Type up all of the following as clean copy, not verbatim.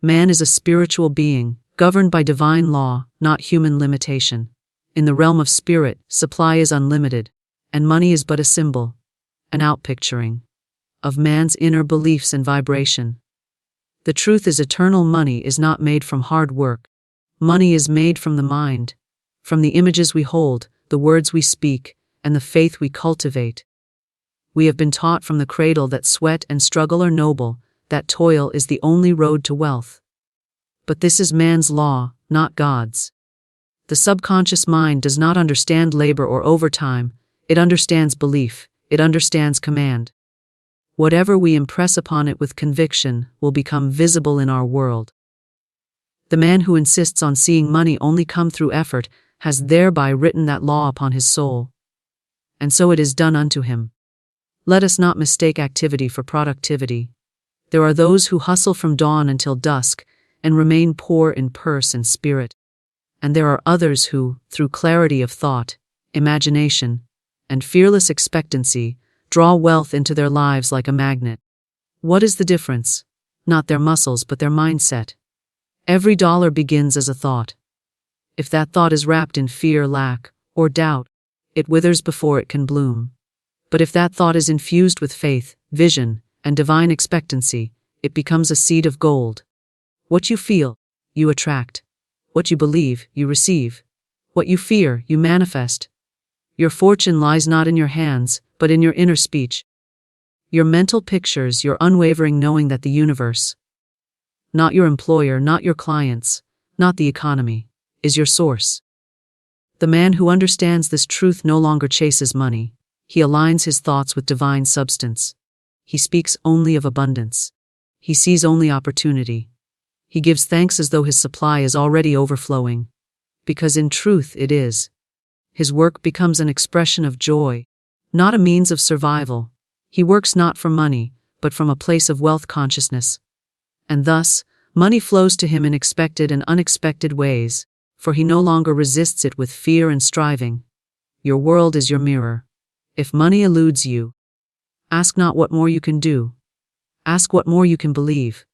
Man is a spiritual being, governed by divine law, not human limitation. In the realm of spirit, supply is unlimited, and money is but a symbol, an outpicturing, of man's inner beliefs and vibration. The truth is eternal money is not made from hard work. Money is made from the mind, from the images we hold, the words we speak, and the faith we cultivate. We have been taught from the cradle that sweat and struggle are noble, that toil is the only road to wealth. But this is man's law, not God's. The subconscious mind does not understand labor or overtime, it understands belief, it understands command. Whatever we impress upon it with conviction will become visible in our world. The man who insists on seeing money only come through effort has thereby written that law upon his soul. And so it is done unto him. Let us not mistake activity for productivity. There are those who hustle from dawn until dusk and remain poor in purse and spirit. And there are others who, through clarity of thought, imagination, and fearless expectancy, draw wealth into their lives like a magnet. What is the difference? Not their muscles, but their mindset. Every dollar begins as a thought. If that thought is wrapped in fear, lack, or doubt, it withers before it can bloom. But if that thought is infused with faith, vision, and divine expectancy, it becomes a seed of gold. What you feel, you attract. What you believe, you receive. What you fear, you manifest. Your fortune lies not in your hands, but in your inner speech. Your mental pictures, your unwavering knowing that the universe, not your employer, not your clients, not the economy, is your source. The man who understands this truth no longer chases money. He aligns his thoughts with divine substance. He speaks only of abundance. He sees only opportunity. He gives thanks as though his supply is already overflowing, because in truth it is. His work becomes an expression of joy, not a means of survival. He works not for money, but from a place of wealth consciousness. And thus, money flows to him in expected and unexpected ways, for he no longer resists it with fear and striving. Your world is your mirror. If money eludes you, ask not what more you can do. Ask what more you can believe.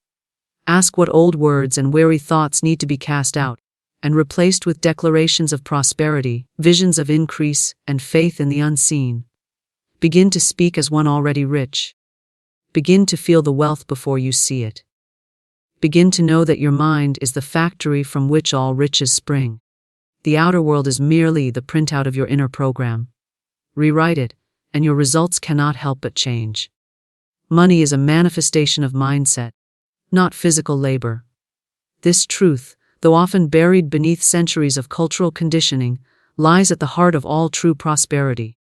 Ask what old words and weary thoughts need to be cast out and replaced with declarations of prosperity, visions of increase, and faith in the unseen. Begin to speak as one already rich. Begin to feel the wealth before you see it. Begin to know that your mind is the factory from which all riches spring. The outer world is merely the printout of your inner program. Rewrite it, and your results cannot help but change. Money is a manifestation of mindset, not physical labor. This truth, though often buried beneath centuries of cultural conditioning, lies at the heart of all true prosperity.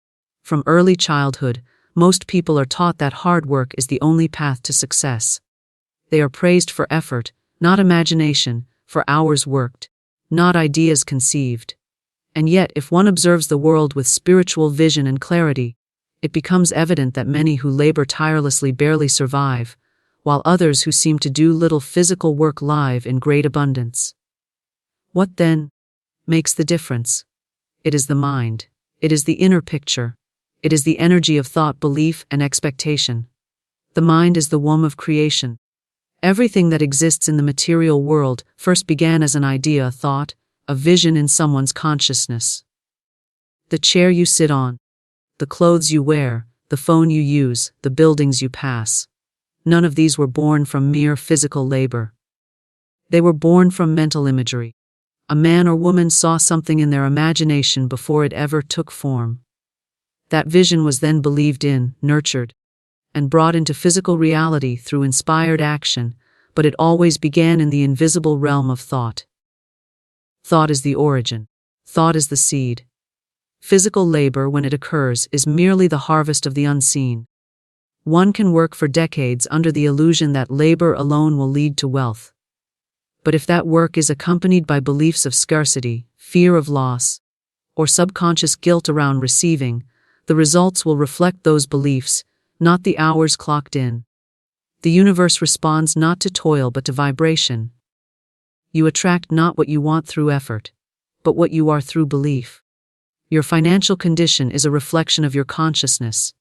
From early childhood, most people are taught that hard work is the only path to success. They are praised for effort, not imagination, for hours worked, not ideas conceived. And yet, if one observes the world with spiritual vision and clarity, it becomes evident that many who labor tirelessly barely survive, while others who seem to do little physical work live in great abundance. What then makes the difference? It is the mind. It is the inner picture. It is the energy of thought, belief, and expectation. The mind is the womb of creation. Everything that exists in the material world first began as an idea, a thought, a vision in someone's consciousness. The chair you sit on, the clothes you wear, the phone you use, the buildings you pass. None of these were born from mere physical labor. They were born from mental imagery. A man or woman saw something in their imagination before it ever took form. That vision was then believed in, nurtured, and brought into physical reality through inspired action, but it always began in the invisible realm of thought. Thought is the origin. Thought is the seed. Physical labor, when it occurs, is merely the harvest of the unseen. One can work for decades under the illusion that labor alone will lead to wealth. But if that work is accompanied by beliefs of scarcity, fear of loss, or subconscious guilt around receiving, the results will reflect those beliefs, not the hours clocked in. The universe responds not to toil but to vibration. You attract not what you want through effort, but what you are through belief. Your financial condition is a reflection of your consciousness.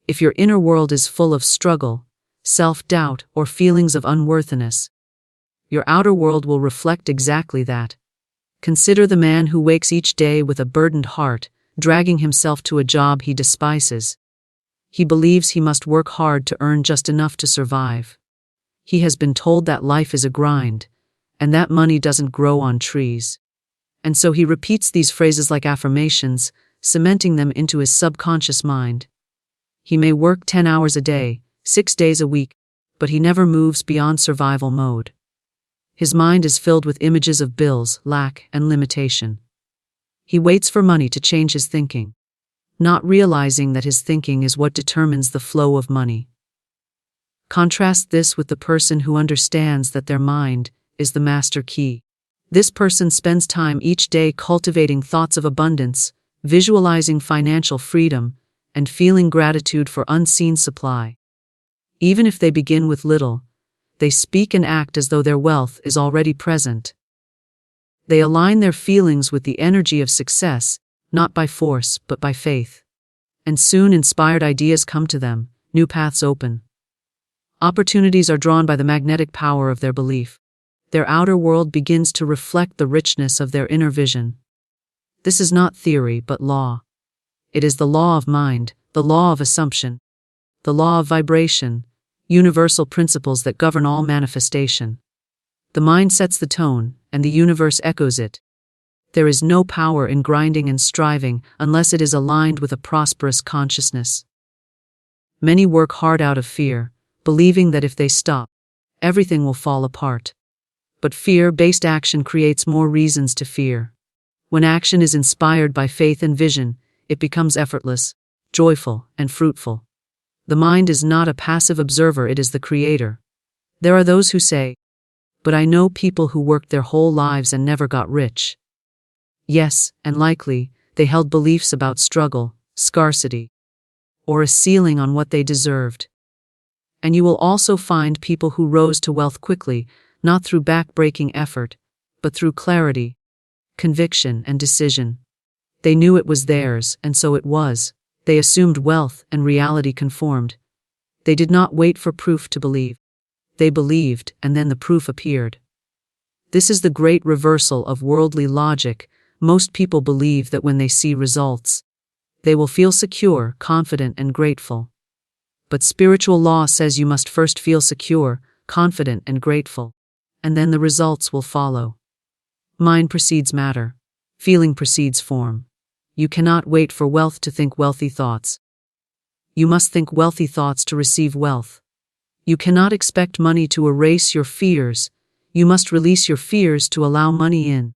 If your inner world is full of struggle, self-doubt, or feelings of unworthiness, your outer world will reflect exactly that. Consider the man who wakes each day with a burdened heart, dragging himself to a job he despises. He believes he must work hard to earn just enough to survive. He has been told that life is a grind, and that money doesn't grow on trees. And so he repeats these phrases like affirmations, cementing them into his subconscious mind. He may work 10 hours a day, 6 days a week, but he never moves beyond survival mode. His mind is filled with images of bills, lack, and limitation. He waits for money to change his thinking, not realizing that his thinking is what determines the flow of money. Contrast this with the person who understands that their mind is the master key. This person spends time each day cultivating thoughts of abundance, visualizing financial freedom, and feeling gratitude for unseen supply. Even if they begin with little, they speak and act as though their wealth is already present. They align their feelings with the energy of success, not by force but by faith. And soon inspired ideas come to them, new paths open. Opportunities are drawn by the magnetic power of their belief. Their outer world begins to reflect the richness of their inner vision. This is not theory but law. It is the law of mind, the law of assumption, the law of vibration, universal principles that govern all manifestation. The mind sets the tone, and the universe echoes it. There is no power in grinding and striving unless it is aligned with a prosperous consciousness. Many work hard out of fear, believing that if they stop, everything will fall apart. But fear-based action creates more reasons to fear. When action is inspired by faith and vision, it becomes effortless, joyful, and fruitful. The mind is not a passive observer, it is the creator. There are those who say, "But I know people who worked their whole lives and never got rich." Yes, and likely, they held beliefs about struggle, scarcity, or a ceiling on what they deserved. And you will also find people who rose to wealth quickly, not through back-breaking effort, but through clarity, conviction, and decision. They knew it was theirs, and so it was. They assumed wealth, and reality conformed. They did not wait for proof to believe. They believed, and then the proof appeared. This is the great reversal of worldly logic. Most people believe that when they see results, they will feel secure, confident, and grateful. But spiritual law says you must first feel secure, confident, and grateful, and then the results will follow. Mind precedes matter. Feeling precedes form. You cannot wait for wealth to think wealthy thoughts. You must think wealthy thoughts to receive wealth. You cannot expect money to erase your fears. You must release your fears to allow money in.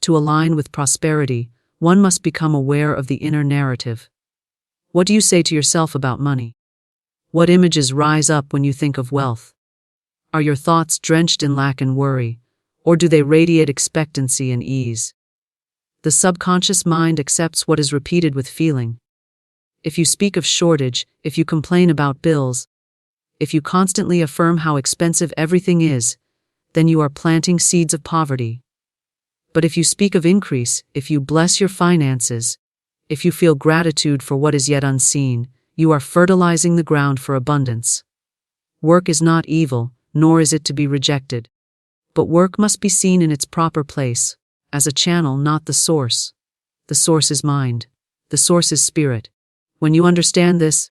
To align with prosperity, one must become aware of the inner narrative. What do you say to yourself about money? What images rise up when you think of wealth? Are your thoughts drenched in lack and worry, or do they radiate expectancy and ease? The subconscious mind accepts what is repeated with feeling. If you speak of shortage, if you complain about bills, if you constantly affirm how expensive everything is, then you are planting seeds of poverty. But if you speak of increase, if you bless your finances, if you feel gratitude for what is yet unseen, you are fertilizing the ground for abundance. Work is not evil, nor is it to be rejected. But work must be seen in its proper place, as a channel, not the source. The source is mind. The source is spirit. When you understand this,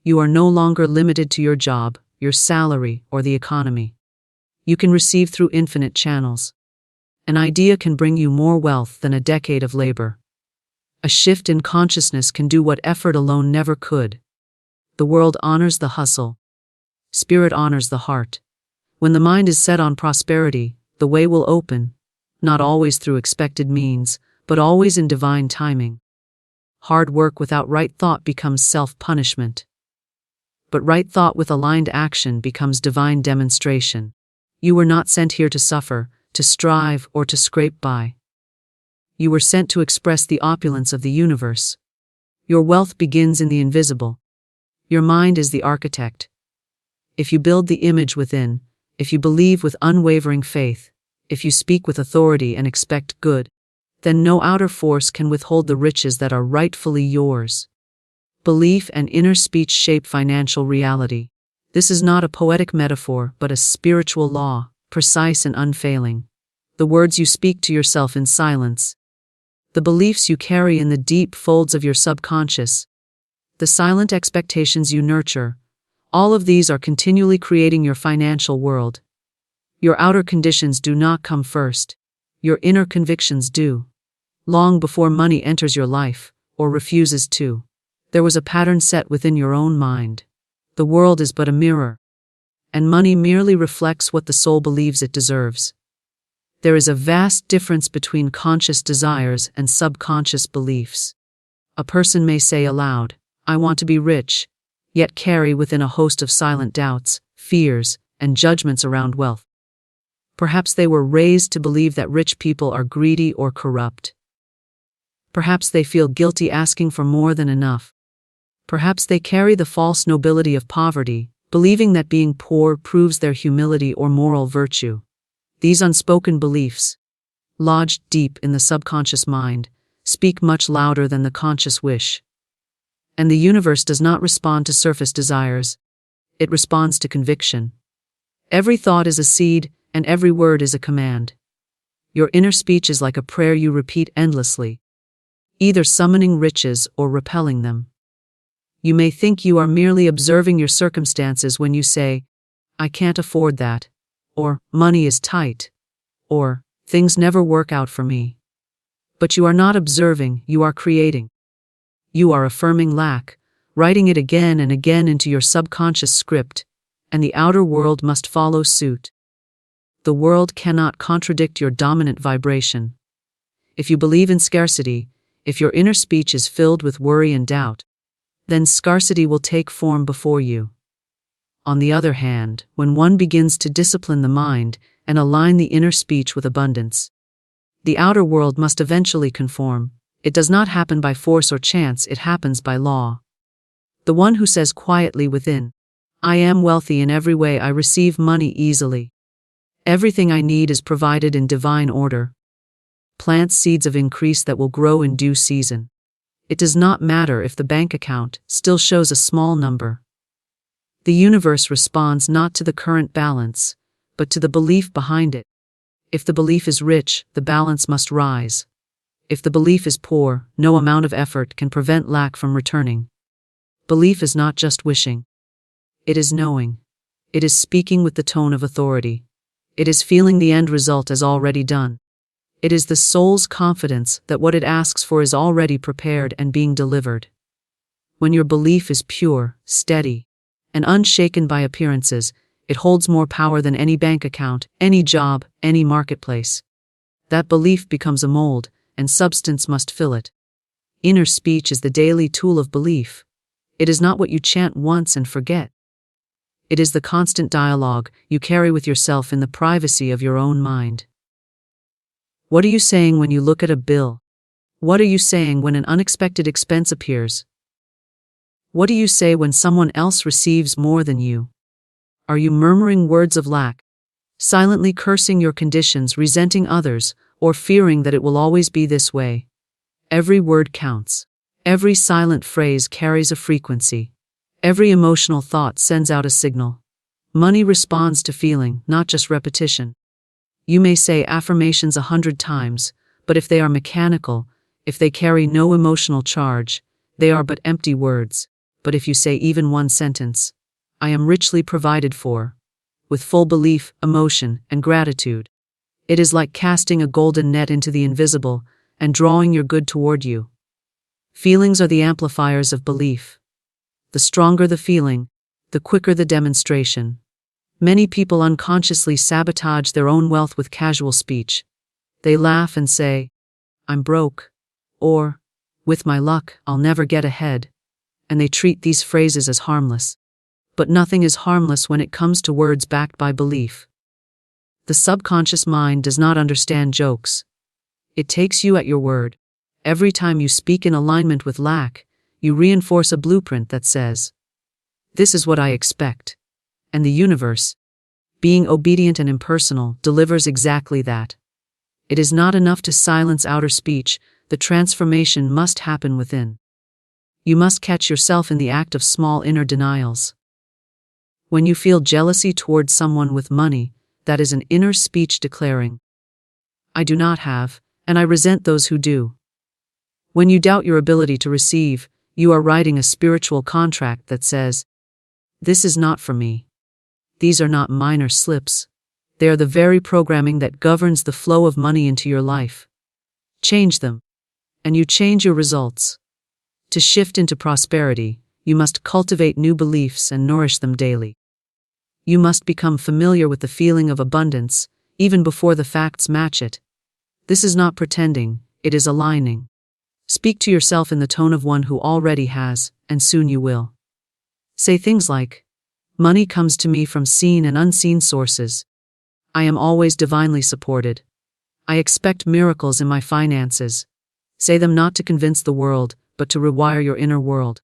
you are no longer limited to your job, your salary, or the economy. You can receive through infinite channels. An idea can bring you more wealth than a decade of labor. A shift in consciousness can do what effort alone never could. The world honors the hustle. Spirit honors the heart. When the mind is set on prosperity, the way will open, not always through expected means, but always in divine timing. Hard work without right thought becomes self-punishment. But right thought with aligned action becomes divine demonstration. You were not sent here to suffer, to strive, or to scrape by. You were sent to express the opulence of the universe. Your wealth begins in the invisible. Your mind is the architect. If you build the image within, if you believe with unwavering faith, if you speak with authority and expect good, then no outer force can withhold the riches that are rightfully yours. Belief and inner speech shape financial reality. This is not a poetic metaphor, but a spiritual law. precise and unfailing. The words you speak to yourself in silence. The beliefs you carry in the deep folds of your subconscious. The silent expectations you nurture. All of these are continually creating your financial world. Your outer conditions do not come first. Your inner convictions do. Long before money enters your life, or refuses to, there was a pattern set within your own mind. The world is but a mirror, and money merely reflects what the soul believes it deserves. There is a vast difference between conscious desires and subconscious beliefs. A person may say aloud, "I want to be rich," yet carry within a host of silent doubts, fears, and judgments around wealth. Perhaps they were raised to believe that rich people are greedy or corrupt. Perhaps they feel guilty asking for more than enough. Perhaps they carry the false nobility of poverty, believing that being poor proves their humility or moral virtue. These unspoken beliefs, lodged deep in the subconscious mind, speak much louder than the conscious wish. And the universe does not respond to surface desires. It responds to conviction. Every thought is a seed, and every word is a command. Your inner speech is like a prayer you repeat endlessly, either summoning riches or repelling them. You may think you are merely observing your circumstances when you say, "I can't afford that," or "money is tight," or "things never work out for me." But you are not observing, you are creating. You are affirming lack, writing it again and again into your subconscious script, and the outer world must follow suit. The world cannot contradict your dominant vibration. If you believe in scarcity, if your inner speech is filled with worry and doubt, then scarcity will take form before you. On the other hand, when one begins to discipline the mind and align the inner speech with abundance, the outer world must eventually conform. It does not happen by force or chance, it happens by law. The one who says quietly within, "I am wealthy in every way, I receive money easily. Everything I need is provided in divine order," plants seeds of increase that will grow in due season. It does not matter if the bank account still shows a small number. The universe responds not to the current balance, but to the belief behind it. If the belief is rich, the balance must rise. If the belief is poor, no amount of effort can prevent lack from returning. Belief is not just wishing. It is knowing. It is speaking with the tone of authority. It is feeling the end result as already done. It is the soul's confidence that what it asks for is already prepared and being delivered. When your belief is pure, steady, and unshaken by appearances, it holds more power than any bank account, any job, any marketplace. That belief becomes a mold, and substance must fill it. Inner speech is the daily tool of belief. It is not what you chant once and forget. It is the constant dialogue you carry with yourself in the privacy of your own mind. What are you saying when you look at a bill? What are you saying when an unexpected expense appears? What do you say when someone else receives more than you? Are you murmuring words of lack, silently cursing your conditions, resenting others, or fearing that it will always be this way? Every word counts. Every silent phrase carries a frequency. Every emotional thought sends out a signal. Money responds to feeling, not just repetition. You may say affirmations 100 times, but if they are mechanical, if they carry no emotional charge, they are but empty words. But if you say even one sentence, "I am richly provided for," with full belief, emotion, and gratitude, it is like casting a golden net into the invisible and drawing your good toward you. Feelings are the amplifiers of belief. The stronger the feeling, the quicker the demonstration. Many people unconsciously sabotage their own wealth with casual speech. They laugh and say, "I'm broke," or, "With my luck, I'll never get ahead," and they treat these phrases as harmless. But nothing is harmless when it comes to words backed by belief. The subconscious mind does not understand jokes. It takes you at your word. Every time you speak in alignment with lack, you reinforce a blueprint that says, "This is what I expect." And the universe, being obedient and impersonal, delivers exactly that. It is not enough to silence outer speech, the transformation must happen within. You must catch yourself in the act of small inner denials. When you feel jealousy towards someone with money, That is an inner speech declaring, I do not have, and I resent those who do. When you doubt your ability to receive, you are writing a spiritual contract that says, this is not for me. These are not minor slips. They are the very programming that governs the flow of money into your life. Change them, and you change your results. To shift into prosperity, you must cultivate new beliefs and nourish them daily. You must become familiar with the feeling of abundance, even before the facts match it. This is not pretending, it is aligning. Speak to yourself in the tone of one who already has, and soon you will. Say things like, money comes to me from seen and unseen sources. I am always divinely supported. I expect miracles in my finances. Say them not to convince the world, but to rewire your inner world.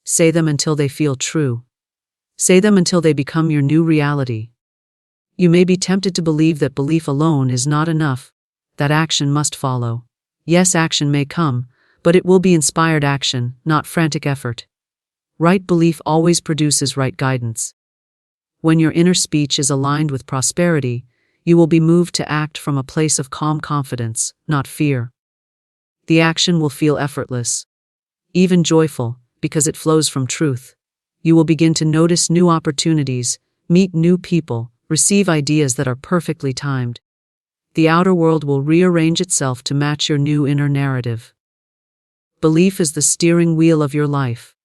Say them until they feel true. Say them until they become your new reality. You may be tempted to believe that belief alone is not enough, that action must follow. Yes, action may come, but it will be inspired action, not frantic effort. Right belief always produces right guidance. When your inner speech is aligned with prosperity, you will be moved to act from a place of calm confidence, not fear. The action will feel effortless, even joyful, because it flows from truth. You will begin to notice new opportunities, meet new people, receive ideas that are perfectly timed. The outer world will rearrange itself to match your new inner narrative. Belief is the steering wheel of your life,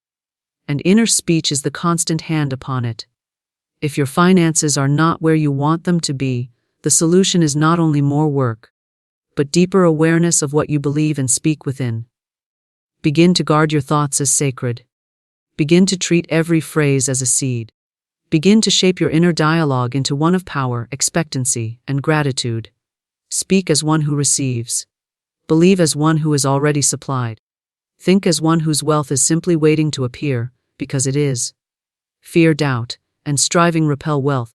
and inner speech is the constant hand upon it. If your finances are not where you want them to be, the solution is not only more work, but deeper awareness of what you believe and speak within. Begin to guard your thoughts as sacred. Begin to treat every phrase as a seed. Begin to shape your inner dialogue into one of power, expectancy, and gratitude. Speak as one who receives. Believe as one who is already supplied. Think as one whose wealth is simply waiting to appear, because it is. Fear, doubt, and striving repel wealth.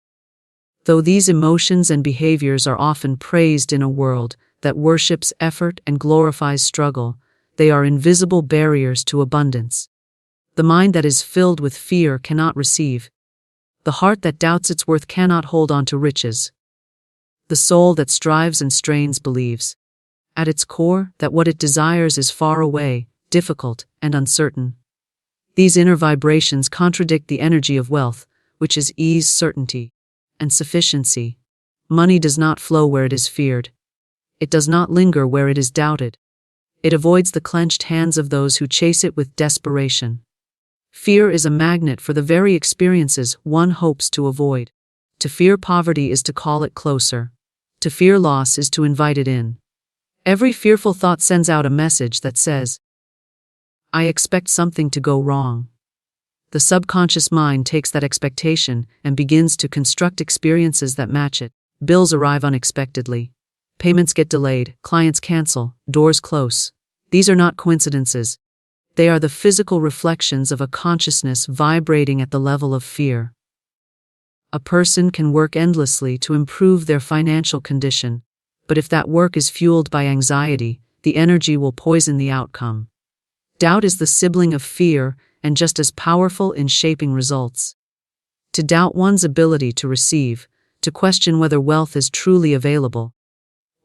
Though these emotions and behaviors are often praised in a world that worships effort and glorifies struggle, they are invisible barriers to abundance. The mind that is filled with fear cannot receive. The heart that doubts its worth cannot hold on to riches. The soul that strives and strains believes, at its core, that what it desires is far away, difficult, and uncertain. These inner vibrations contradict the energy of wealth, which is ease, certainty, and sufficiency. Money does not flow where it is feared. It does not linger where it is doubted. It avoids the clenched hands of those who chase it with desperation. Fear is a magnet for the very experiences one hopes to avoid. To fear poverty is to call it closer. To fear loss is to invite it in. Every fearful thought sends out a message that says, I expect something to go wrong. The subconscious mind takes that expectation and begins to construct experiences that match it. Bills arrive unexpectedly. Payments get delayed, clients cancel, doors close. These are not coincidences. They are the physical reflections of a consciousness vibrating at the level of fear. A person can work endlessly to improve their financial condition, but if that work is fueled by anxiety, the energy will poison the outcome. Doubt is the sibling of fear and just as powerful in shaping results. To doubt one's ability to receive, to question whether wealth is truly available,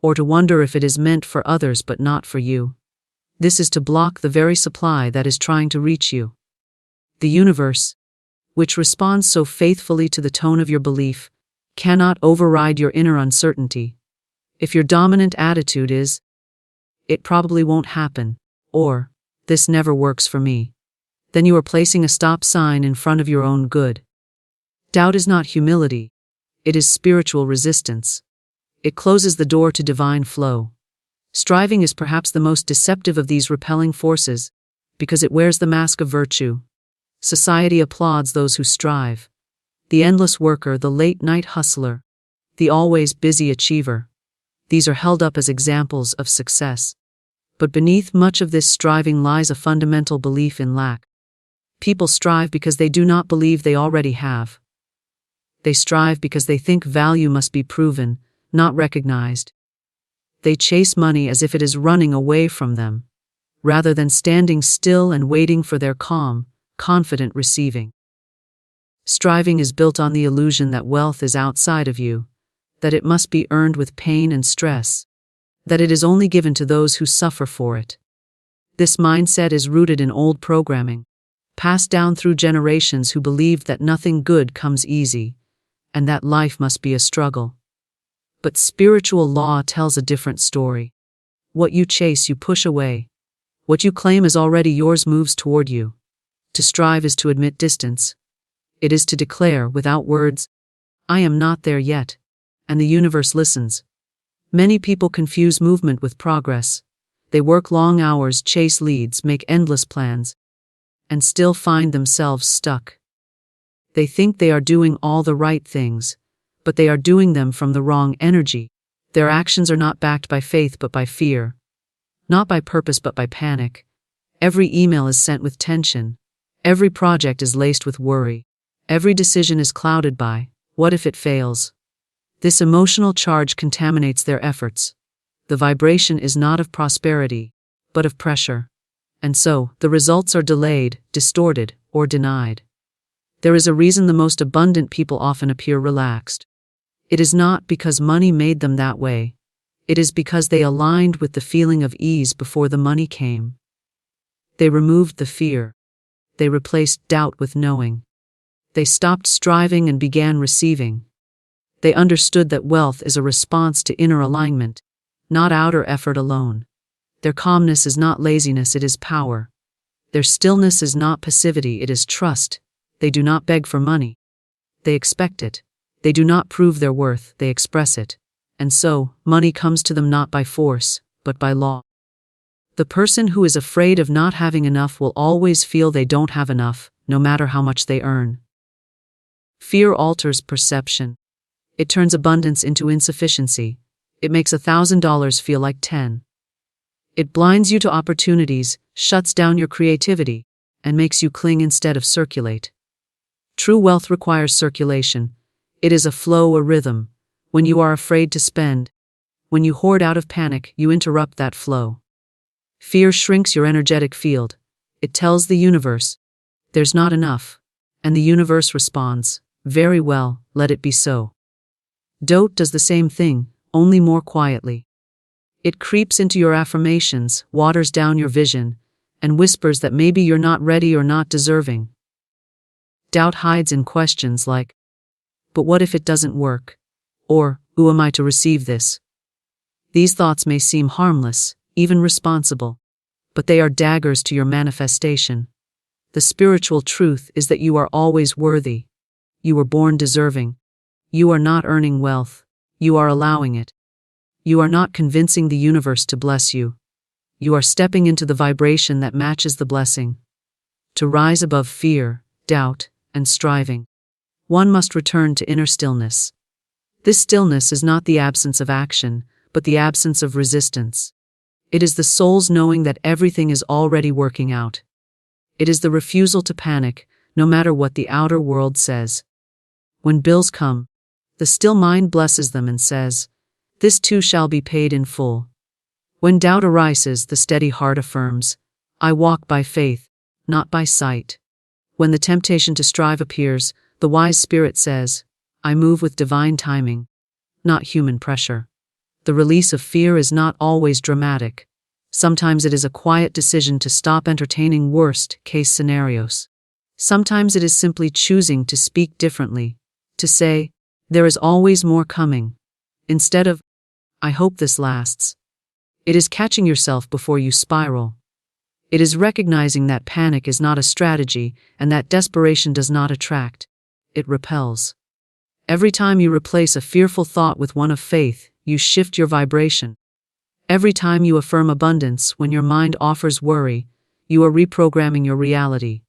or to wonder if it is meant for others but not for you. This is to block the very supply that is trying to reach you. The universe, which responds so faithfully to the tone of your belief, cannot override your inner uncertainty. If your dominant attitude is, it probably won't happen, or, this never works for me, then you are placing a stop sign in front of your own good. Doubt is not humility. It is spiritual resistance. It closes the door to divine flow. Striving is perhaps the most deceptive of these repelling forces, because it wears the mask of virtue. Society applauds those who strive. The endless worker, the late-night hustler, the always busy achiever. These are held up as examples of success. But beneath much of this striving lies a fundamental belief in lack. People strive because they do not believe they already have. They strive because they think value must be proven, not recognized. They chase money as if it is running away from them, rather than standing still and waiting for their calm, confident receiving. Striving is built on the illusion that wealth is outside of you, that it must be earned with pain and stress, that it is only given to those who suffer for it. This mindset is rooted in old programming, passed down through generations who believed that nothing good comes easy, and that life must be a struggle. But spiritual law tells a different story. What you chase, you push away. What you claim is already yours moves toward you. To strive is to admit distance. It is to declare, without words, I am not there yet, and the universe listens. Many people confuse movement with progress. They work long hours, chase leads, make endless plans, and still find themselves stuck. They think they are doing all the right things, but they are doing them from the wrong energy. Their actions are not backed by faith but by fear, not by purpose but by panic. Every email is sent with tension. Every project is laced with worry. Every decision is clouded by, what if it fails? This emotional charge contaminates their efforts. The vibration is not of prosperity, but of pressure. And so, the results are delayed, distorted, or denied. There is a reason the most abundant people often appear relaxed. It is not because money made them that way. It is because they aligned with the feeling of ease before the money came. They removed the fear. They replaced doubt with knowing. They stopped striving and began receiving. They understood that wealth is a response to inner alignment, not outer effort alone. Their calmness is not laziness, it is power. Their stillness is not passivity, it is trust. They do not beg for money. They expect it. They do not prove their worth, they express it. And so, money comes to them not by force, but by law. The person who is afraid of not having enough will always feel they don't have enough, no matter how much they earn. Fear alters perception. It turns abundance into insufficiency. It makes $1,000 feel like 10. It blinds you to opportunities, shuts down your creativity, and makes you cling instead of circulate. True wealth requires circulation. It is a flow, a rhythm. When you are afraid to spend, when you hoard out of panic, you interrupt that flow. Fear shrinks your energetic field. It tells the universe, there's not enough. And the universe responds, very well, let it be so. Doubt does the same thing, only more quietly. It creeps into your affirmations, waters down your vision, and whispers that maybe you're not ready or not deserving. Doubt hides in questions like, but what if it doesn't work? Or, who am I to receive this? These thoughts may seem harmless, even responsible, but they are daggers to your manifestation. The spiritual truth is that you are always worthy. You were born deserving. You are not earning wealth. You are allowing it. You are not convincing the universe to bless you. You are stepping into the vibration that matches the blessing. To rise above fear, doubt, and striving, one must return to inner stillness. This stillness is not the absence of action, but the absence of resistance. It is the soul's knowing that everything is already working out. It is the refusal to panic, no matter what the outer world says. When bills come, the still mind blesses them and says, this too shall be paid in full. When doubt arises, the steady heart affirms, I walk by faith, not by sight. When the temptation to strive appears, the wise spirit says, I move with divine timing, not human pressure. The release of fear is not always dramatic. Sometimes it is a quiet decision to stop entertaining worst-case scenarios. Sometimes it is simply choosing to speak differently, to say, there is always more coming, instead of, I hope this lasts. It is catching yourself before you spiral. It is recognizing that panic is not a strategy and that desperation does not attract, it repels. Every time you replace a fearful thought with one of faith, you shift your vibration. Every time you affirm abundance when your mind offers worry, you are reprogramming your reality.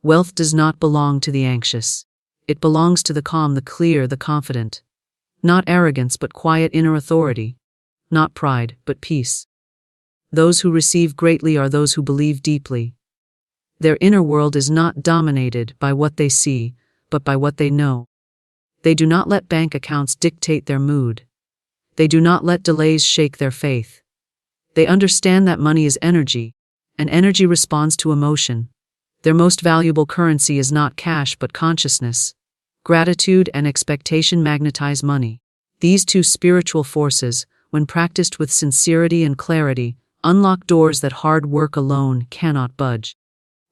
Wealth does not belong to the anxious. It belongs to the calm, the clear, the confident. Not arrogance but quiet inner authority. Not pride but peace. Those who receive greatly are those who believe deeply. Their inner world is not dominated by what they see, but by what they know. They do not let bank accounts dictate their mood. They do not let delays shake their faith. They understand that money is energy, and energy responds to emotion. Their most valuable currency is not cash but consciousness. Gratitude and expectation magnetize money. These two spiritual forces, when practiced with sincerity and clarity, unlock doors that hard work alone cannot budge.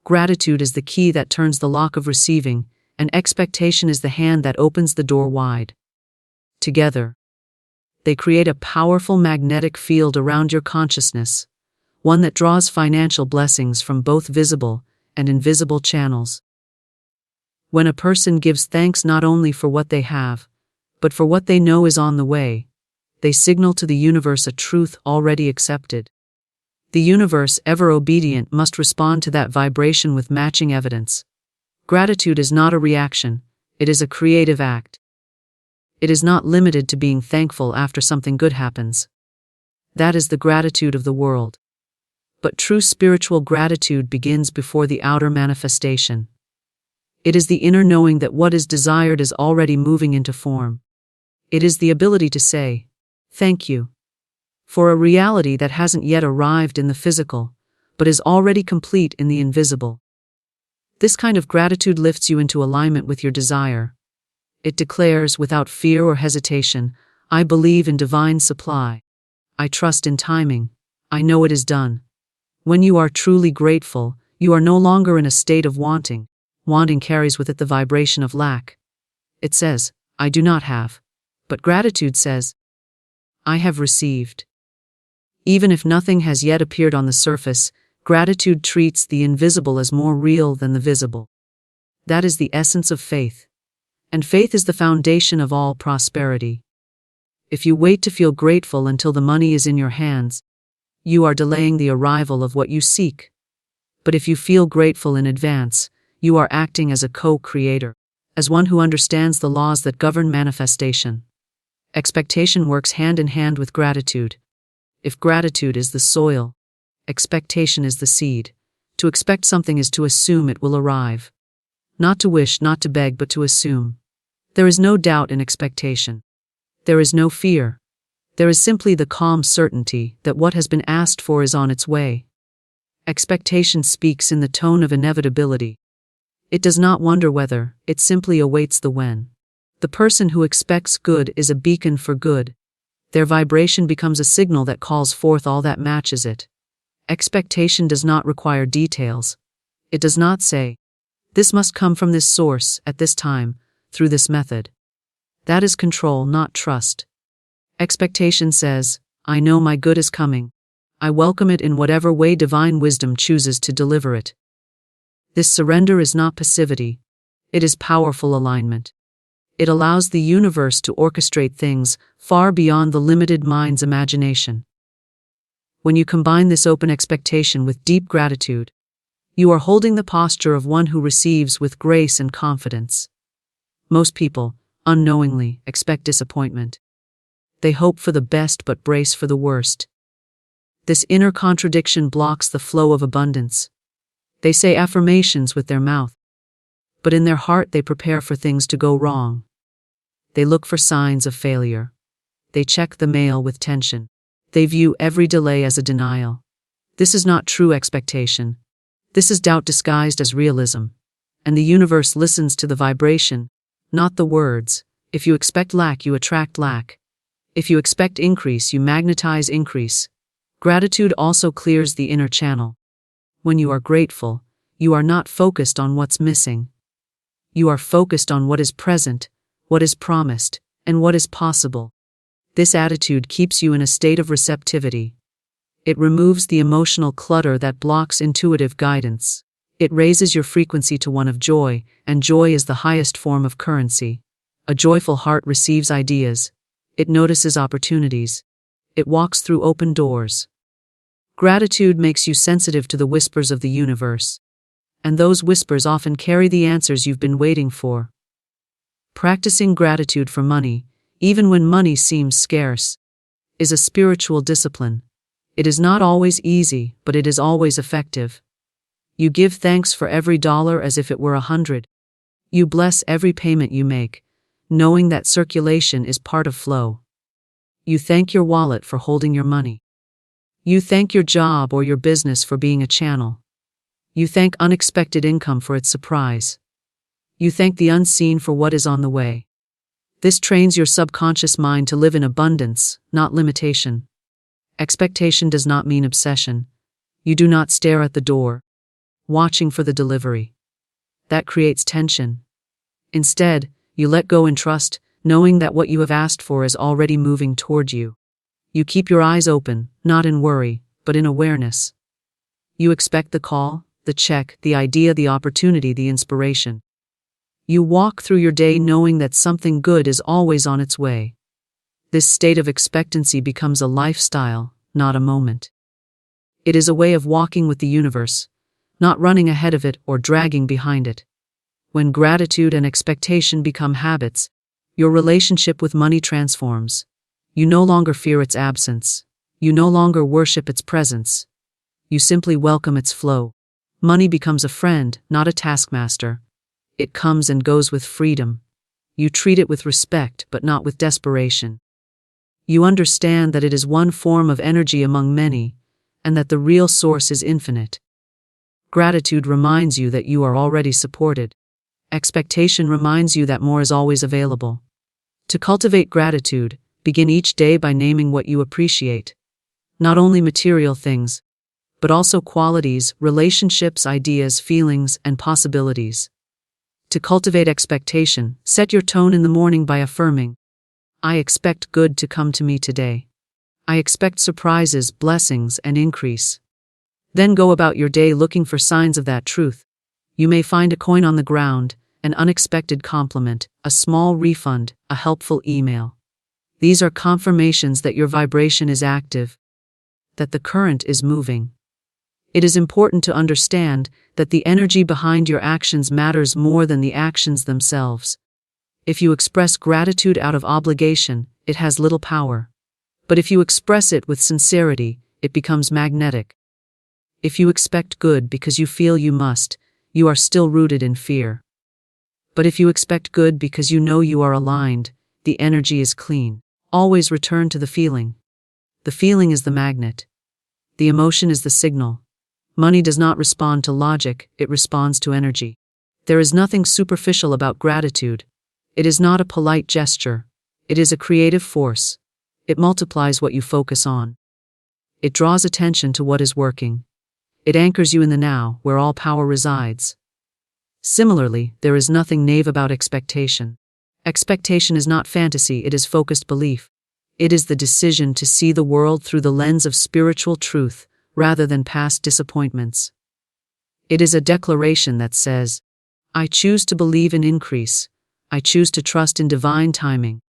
Gratitude is the key that turns the lock of receiving, and expectation is the hand that opens the door wide. Together, they create a powerful magnetic field around your consciousness, one that draws financial blessings from both visible and invisible channels. When a person gives thanks not only for what they have, but for what they know is on the way, they signal to the universe a truth already accepted. The universe, ever obedient, must respond to that vibration with matching evidence. Gratitude is not a reaction, it is a creative act. It is not limited to being thankful after something good happens. That is the gratitude of the world. But true spiritual gratitude begins before the outer manifestation. It is the inner knowing that what is desired is already moving into form. It is the ability to say, "Thank you," for a reality that hasn't yet arrived in the physical, but is already complete in the invisible. This kind of gratitude lifts you into alignment with your desire. It declares, without fear or hesitation, "I believe in divine supply. I trust in timing. I know it is done." When you are truly grateful, you are no longer in a state of wanting. Wanting carries with it the vibration of lack. It says, "I do not have." But gratitude says, "I have received." Even if nothing has yet appeared on the surface, gratitude treats the invisible as more real than the visible. That is the essence of faith. And faith is the foundation of all prosperity. If you wait to feel grateful until the money is in your hands, you are delaying the arrival of what you seek. But if you feel grateful in advance, you are acting as a co-creator, as one who understands the laws that govern manifestation. Expectation works hand in hand with gratitude. If gratitude is the soil, expectation is the seed. To expect something is to assume it will arrive. Not to wish, not to beg, but to assume. There is no doubt in expectation. There is no fear. There is simply the calm certainty that what has been asked for is on its way. Expectation speaks in the tone of inevitability. It does not wonder whether, it simply awaits the when. The person who expects good is a beacon for good. Their vibration becomes a signal that calls forth all that matches it. Expectation does not require details. It does not say, "This must come from this source, at this time, through this method." That is control, not trust. Expectation says, "I know my good is coming. I welcome it in whatever way divine wisdom chooses to deliver it." This surrender is not passivity. It is powerful alignment. It allows the universe to orchestrate things far beyond the limited mind's imagination. When you combine this open expectation with deep gratitude, you are holding the posture of one who receives with grace and confidence. Most people, unknowingly, expect disappointment. They hope for the best but brace for the worst. This inner contradiction blocks the flow of abundance. They say affirmations with their mouth, but in their heart they prepare for things to go wrong. They look for signs of failure. They check the mail with tension. They view every delay as a denial. This is not true expectation. This is doubt disguised as realism. And the universe listens to the vibration, not the words. If you expect lack, you attract lack. If you expect increase, you magnetize increase. Gratitude also clears the inner channel. When you are grateful, you are not focused on what's missing. You are focused on what is present, what is promised, and what is possible. This attitude keeps you in a state of receptivity. It removes the emotional clutter that blocks intuitive guidance. It raises your frequency to one of joy, and joy is the highest form of currency. A joyful heart receives ideas. It notices opportunities. It walks through open doors. Gratitude makes you sensitive to the whispers of the universe. And those whispers often carry the answers you've been waiting for. Practicing gratitude for money, even when money seems scarce, is a spiritual discipline. It is not always easy, but it is always effective. You give thanks for every dollar as if it were 100. You bless every payment you make, knowing that circulation is part of flow. You thank your wallet for holding your money. You thank your job or your business for being a channel. You thank unexpected income for its surprise. You thank the unseen for what is on the way. This trains your subconscious mind to live in abundance, not limitation. Expectation does not mean obsession. You do not stare at the door, watching for the delivery. That creates tension. Instead, you let go and trust, knowing that what you have asked for is already moving toward you. You keep your eyes open, not in worry, but in awareness. You expect the call, the check, the idea, the opportunity, the inspiration. You walk through your day knowing that something good is always on its way. This state of expectancy becomes a lifestyle, not a moment. It is a way of walking with the universe, not running ahead of it or dragging behind it. When gratitude and expectation become habits, your relationship with money transforms. You no longer fear its absence. You no longer worship its presence. You simply welcome its flow. Money becomes a friend, not a taskmaster. It comes and goes with freedom. You treat it with respect, but not with desperation. You understand that it is one form of energy among many, and that the real source is infinite. Gratitude reminds you that you are already supported. Expectation reminds you that more is always available. To cultivate gratitude, begin each day by naming what you appreciate. Not only material things, but also qualities, relationships, ideas, feelings, and possibilities. To cultivate expectation, set your tone in the morning by affirming, I expect good to come to me today. I expect surprises, blessings, and increase. Then go about your day looking for signs of that truth. You may find a coin on the ground, an unexpected compliment, a small refund, a helpful email. These are confirmations that your vibration is active, that the current is moving. It is important to understand that the energy behind your actions matters more than the actions themselves. If you express gratitude out of obligation, it has little power. But if you express it with sincerity, it becomes magnetic. If you expect good because you feel you must, you are still rooted in fear. But if you expect good because you know you are aligned, the energy is clean. Always return to the feeling. The feeling is the magnet. The emotion is the signal. Money does not respond to logic, it responds to energy. There is nothing superficial about gratitude. It is not a polite gesture. It is a creative force. It multiplies what you focus on. It draws attention to what is working. It anchors you in the now, where all power resides. Similarly, there is nothing naive about expectation. Expectation is not fantasy, it is focused belief. It is the decision to see the world through the lens of spiritual truth, rather than past disappointments. It is a declaration that says, I choose to believe in increase. I choose to trust in divine timing.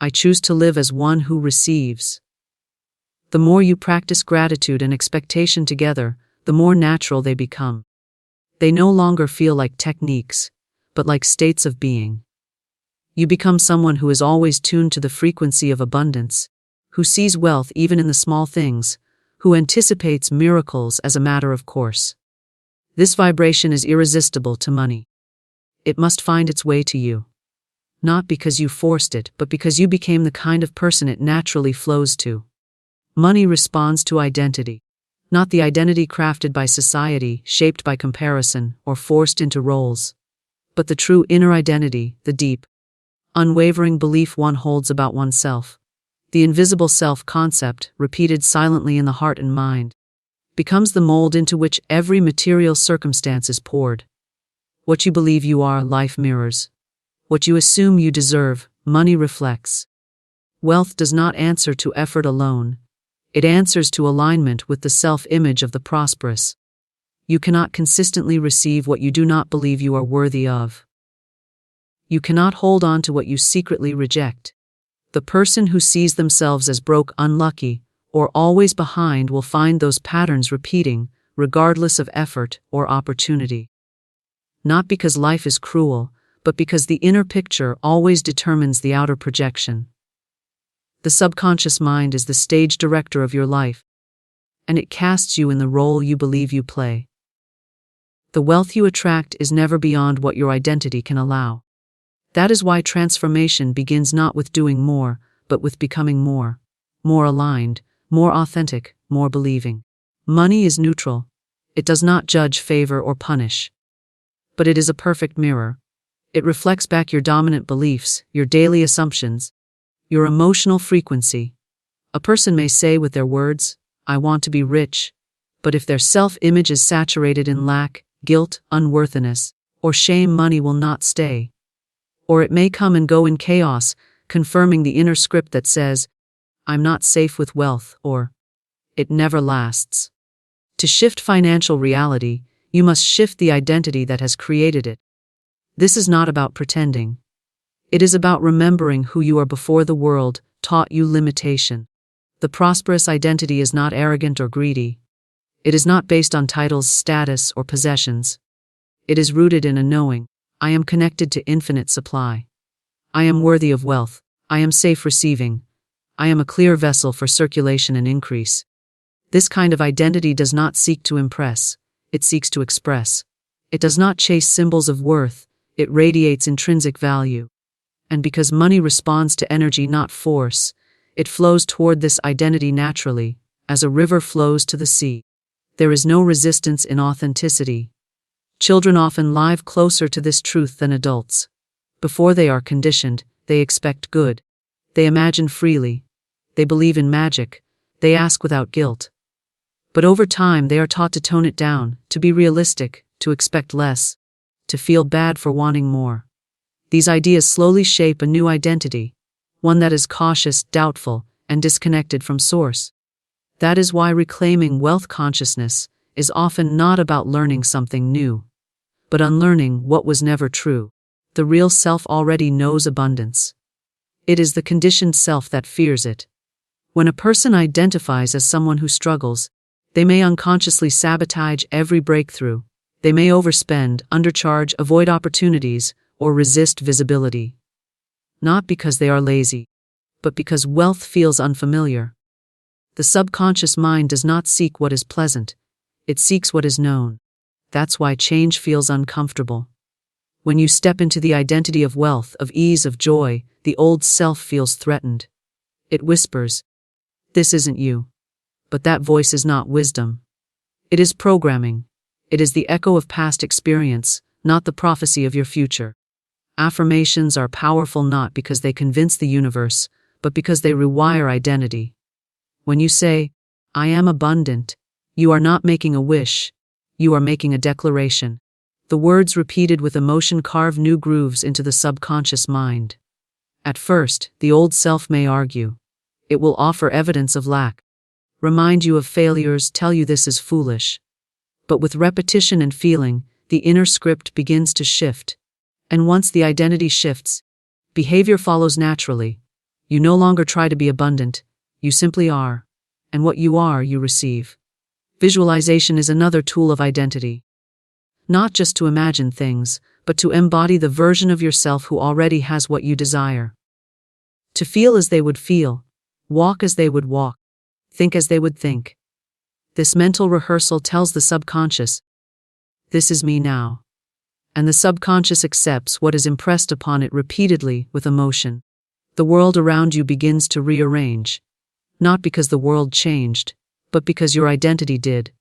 I choose to live as one who receives. The more you practice gratitude and expectation together, the more natural they become. They no longer feel like techniques, but like states of being. You become someone who is always tuned to the frequency of abundance, who sees wealth even in the small things, who anticipates miracles as a matter of course. This vibration is irresistible to money. It must find its way to you. Not because you forced it, but because you became the kind of person it naturally flows to. Money responds to identity. Not the identity crafted by society, shaped by comparison, or forced into roles. But the true inner identity, the deep, unwavering belief one holds about oneself. The invisible self-concept, repeated silently in the heart and mind, becomes the mold into which every material circumstance is poured. What you believe you are, life mirrors. What you assume you deserve, money reflects. Wealth does not answer to effort alone. It answers to alignment with the self-image of the prosperous. You cannot consistently receive what you do not believe you are worthy of. You cannot hold on to what you secretly reject. The person who sees themselves as broke, unlucky, or always behind will find those patterns repeating, regardless of effort or opportunity. Not because life is cruel, but because the inner picture always determines the outer projection. The subconscious mind is the stage director of your life, and it casts you in the role you believe you play. The wealth you attract is never beyond what your identity can allow. That is why transformation begins not with doing more, but with becoming more aligned, more authentic, more believing. Money is neutral. It does not judge, favor, or punish. But it is a perfect mirror. It reflects back your dominant beliefs, your daily assumptions, your emotional frequency. A person may say with their words, "I want to be rich," but if their self-image is saturated in lack, guilt, unworthiness, or shame, money will not stay. Or it may come and go in chaos, confirming the inner script that says, "I'm not safe with wealth," or "it never lasts." To shift financial reality, you must shift the identity that has created it. This is not about pretending. It is about remembering who you are before the world taught you limitation. The prosperous identity is not arrogant or greedy. It is not based on titles, status, or possessions. It is rooted in a knowing. I am connected to infinite supply. I am worthy of wealth. I am safe receiving. I am a clear vessel for circulation and increase. This kind of identity does not seek to impress. It seeks to express. It does not chase symbols of worth. It radiates intrinsic value. And because money responds to energy, not force, it flows toward this identity naturally, as a river flows to the sea. There is no resistance in authenticity. Children often live closer to this truth than adults. Before they are conditioned, they expect good. They imagine freely. They believe in magic. They ask without guilt. But over time, they are taught to tone it down, to be realistic, to expect less, to feel bad for wanting more. These ideas slowly shape a new identity, one that is cautious, doubtful, and disconnected from source. That is why reclaiming wealth consciousness is often not about learning something new, but unlearning what was never true. The real self already knows abundance. It is the conditioned self that fears it. When a person identifies as someone who struggles, they may unconsciously sabotage every breakthrough. They may overspend, undercharge, avoid opportunities, or resist visibility. Not because they are lazy, but because wealth feels unfamiliar. The subconscious mind does not seek what is pleasant. It seeks what is known. That's why change feels uncomfortable. When you step into the identity of wealth, of ease, of joy, the old self feels threatened. It whispers, "This isn't you." But that voice is not wisdom. It is programming. It is the echo of past experience, not the prophecy of your future. Affirmations are powerful not because they convince the universe, but because they rewire identity. When you say, "I am abundant," you are not making a wish. You are making a declaration. The words repeated with emotion carve new grooves into the subconscious mind. At first, the old self may argue. It will offer evidence of lack, remind you of failures, tell you this is foolish. But with repetition and feeling, the inner script begins to shift. And once the identity shifts, behavior follows naturally. You no longer try to be abundant, you simply are. And what you are, you receive. Visualization is another tool of identity. Not just to imagine things, but to embody the version of yourself who already has what you desire. To feel as they would feel, walk as they would walk, think as they would think. This mental rehearsal tells the subconscious, "This is me now." And the subconscious accepts what is impressed upon it repeatedly with emotion. The world around you begins to rearrange. Not because the world changed, but because your identity did.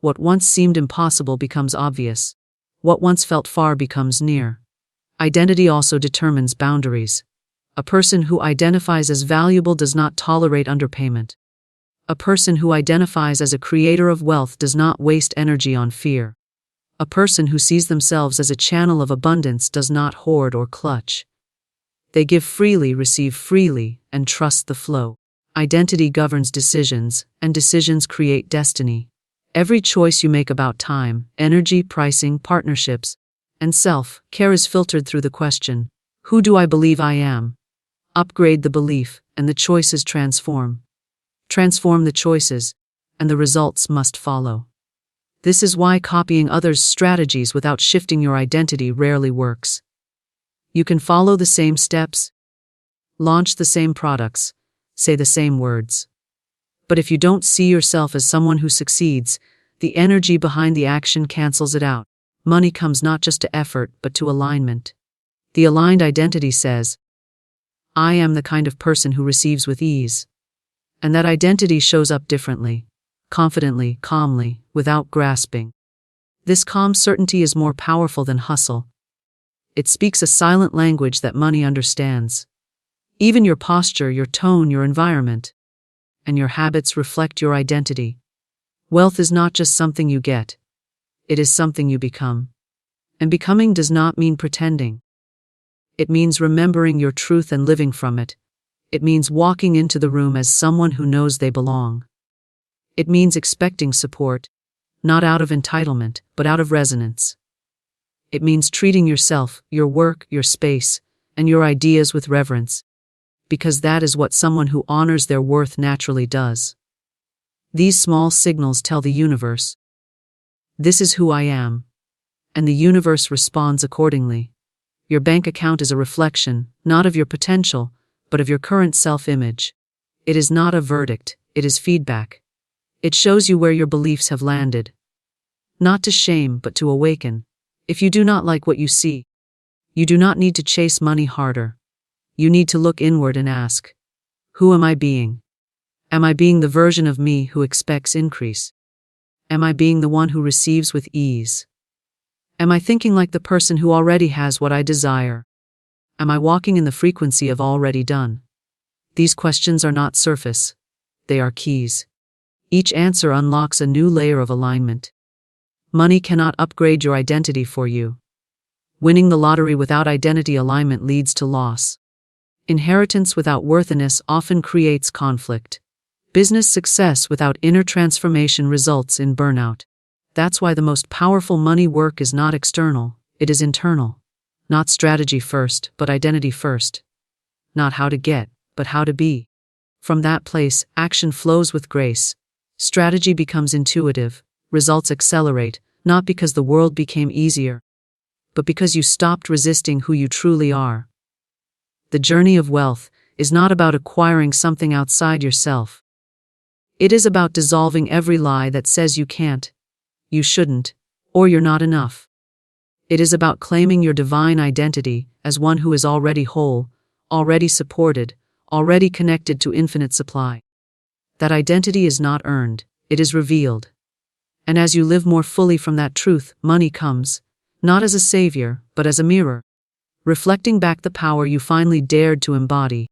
What once seemed impossible becomes obvious. What once felt far becomes near. Identity also determines boundaries. A person who identifies as valuable does not tolerate underpayment. A person who identifies as a creator of wealth does not waste energy on fear. A person who sees themselves as a channel of abundance does not hoard or clutch. They give freely, receive freely, and trust the flow. Identity governs decisions, and decisions create destiny. Every choice you make about time, energy, pricing, partnerships, and self-care is filtered through the question, "Who do I believe I am?" Upgrade the belief, and the choices transform. Transform the choices, and the results must follow. This is why copying others' strategies without shifting your identity rarely works. You can follow the same steps, launch the same products, say the same words. But if you don't see yourself as someone who succeeds, the energy behind the action cancels it out. Money comes not just to effort, but to alignment. The aligned identity says, "I am the kind of person who receives with ease." And that identity shows up differently, confidently, calmly, without grasping. This calm certainty is more powerful than hustle. It speaks a silent language that money understands. Even your posture, your tone, your environment, and your habits reflect your identity. Wealth is not just something you get. It is something you become. And becoming does not mean pretending. It means remembering your truth and living from it. It means walking into the room as someone who knows they belong. It means expecting support, not out of entitlement, but out of resonance. It means treating yourself, your work, your space, and your ideas with reverence, because that is what someone who honors their worth naturally does. These small signals tell the universe, "This is who I am," and the universe responds accordingly. Your bank account is a reflection, not of your potential, but of your current self-image. It is not a verdict, it is feedback. It shows you where your beliefs have landed. Not to shame, but to awaken. If you do not like what you see, you do not need to chase money harder. You need to look inward and ask, who am I being? Am I being the version of me who expects increase? Am I being the one who receives with ease? Am I thinking like the person who already has what I desire? Am I walking in the frequency of already done? These questions are not surface. They are keys. Each answer unlocks a new layer of alignment. Money cannot upgrade your identity for you. Winning the lottery without identity alignment leads to loss. Inheritance without worthiness often creates conflict. Business success without inner transformation results in burnout. That's why the most powerful money work is not external, it is internal. Not strategy first, but identity first. Not how to get, but how to be. From that place, action flows with grace. Strategy becomes intuitive, results accelerate, not because the world became easier, but because you stopped resisting who you truly are. The journey of wealth is not about acquiring something outside yourself. It is about dissolving every lie that says you can't, you shouldn't, or you're not enough. It is about claiming your divine identity as one who is already whole, already supported, already connected to infinite supply. That identity is not earned, it is revealed. And as you live more fully from that truth, money comes, not as a savior, but as a mirror, reflecting back the power you finally dared to embody.